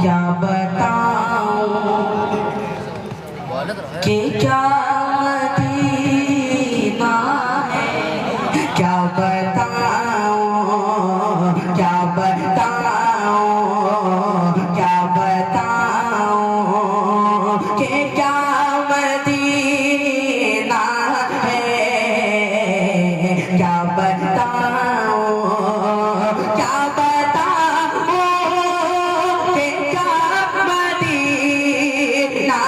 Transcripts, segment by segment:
क्या बताऊं कि क्या मदीना है, क्या बताऊं, क्या बताऊं, क्या बताऊं कि क्या मदीना है, क्या बताऊं, क्या बताऊं कि क्या मदीना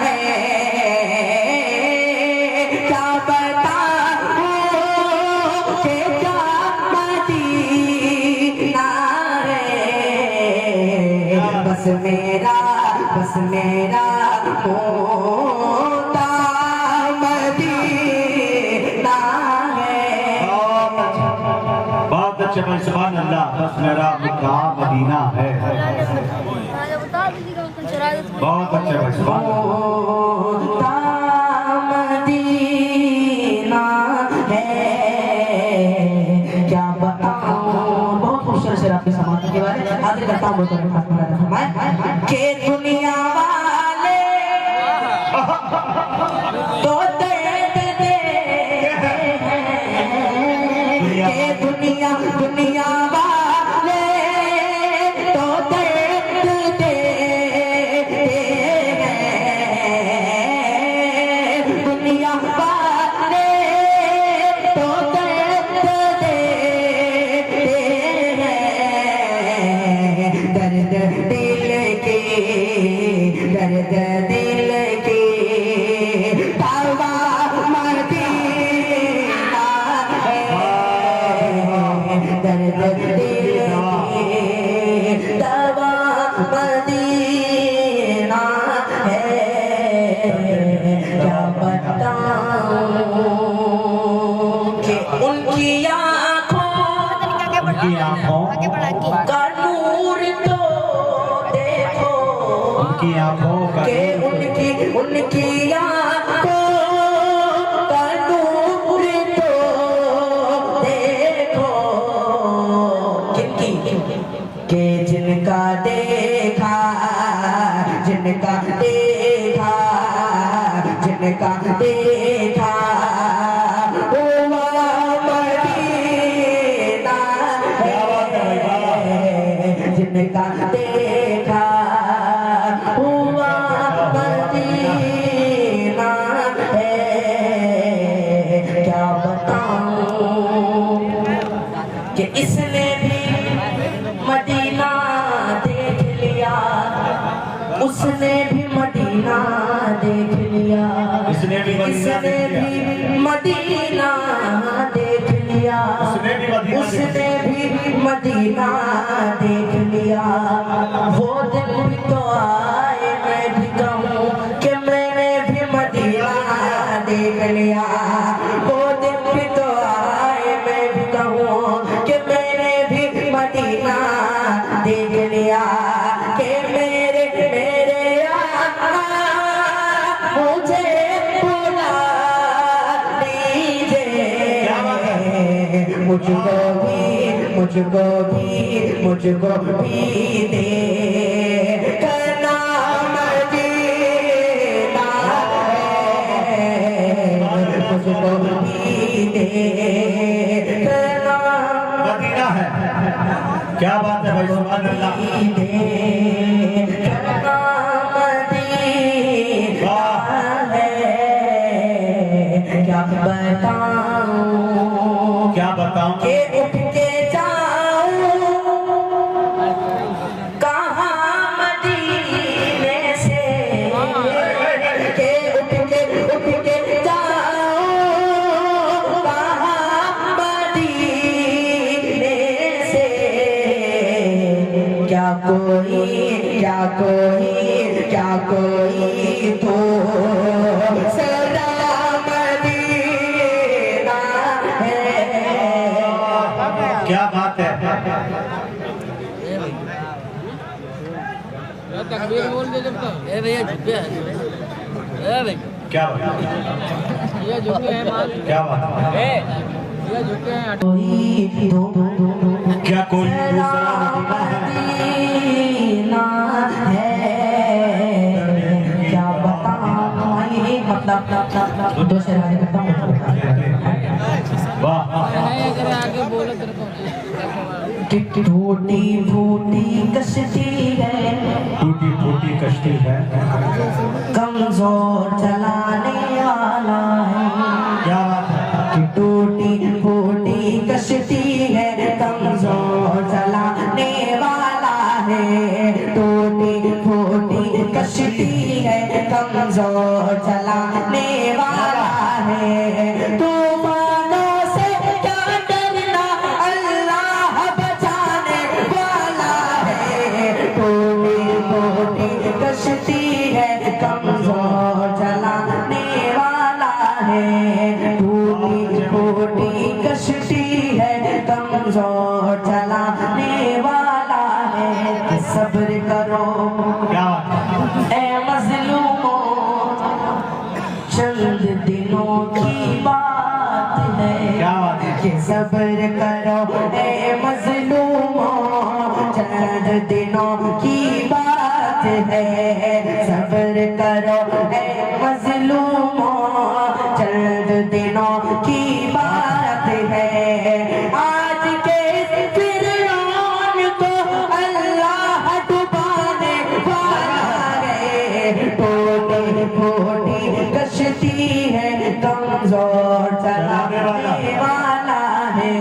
है, क्या बताऊं कि क्या मदीना है। बस मेरा होता मदीना है। बहुत अच्छे भाई, सुभान अल्लाह। बस मेरा मुकाम मदीना है। बहुत अच्छे भाई, सुभान होता मदीना है, क्या बताऊं। बहुत खूबसूरत शेर आपके समाज के बारे में हाजिर करता हूं के दुनिया वाले तो दर्द दे के दुनिया वाले तो दर्द दे, दुनिया वाले तो दर्द दे, दर्द दिल के, दर्द दिल के दवा मदीना है, दर्द दिल के दवा मदीना है। क्या बताऊं कि उनकी आँखों का नूर तो देखो, उनकी आंखों का के उनकी आँखों का नूर तो देखो, किनकी के जिनका देखा, जिनका देखा, जिनका देखा हुआ मदीना है, जिनका देखा हुआ मदीना है। क्या बताऊं कि इसने भी मदीना देख लिया, उसने भी मदीना देख लिया, इसने भी मदीना देख लिया, उसने भी मदीना देख लिया। वो दिन भी तो आए मैं भी कहूँ कि मैंने भी मदीना देख लिया, वो दिन भी तो आए मैं भी कहूँ कि मैंने भी मदीना देख लिया, कि मेरे आका मुझे बुला लीजिए, मुझको भी दे करना मदीना है, मुझको भी दे करना मदीना है। क्या बात है भाई, सुभान अल्लाह। करना मदीना है। क्या बताऊं के उठ के जाऊं कहाँ मदीने से, के उठ के जाऊं कहाँ मदीने से। क्या कोई तो सदा मदीना है। क्या बात है। तकबीर बोल दे जब तक। ए भैया झुके हैं, ए भाई क्या बात, ये झुके हैं माल, क्या बात है। ये झुके हैं। क्या कोई दूसरा मदीना है? दो शेर आगे करता हूँ। वाह नहीं अगर आगे बोलो तेरे को टूटी फूटी कश्ती है, टूटी फूटी कश्ती है, कमजोर चलाने वाला है। क्या बात है, टूटी फूटी कश्ती है, कमजोर चलाने वाला है। टूटी फूटी कश्ती है, कमजोर चलाने वाला है। तूफानों से क्या डरना, अल्लाह बचाने वाला है। टूटी फूटी कश्ती है, कमजोर चलाने वाला है। टूटी फूटी कश्ती है, कमजोर चलाने वाला है। सब्र करो क्या बात है, ए मजलूमों, चंद दिनों की बात है। क्या बात है, कि सब्र करो ए मजलूमों, चंद दिनों की बात है। सब्र करो ए मजलूमों, चंद दिनों की बात है। आज के फिरौन को अल्लाह डुबाने वाला है। टूटी फूटी कश्ती है, कमजोर चलाने वाला है।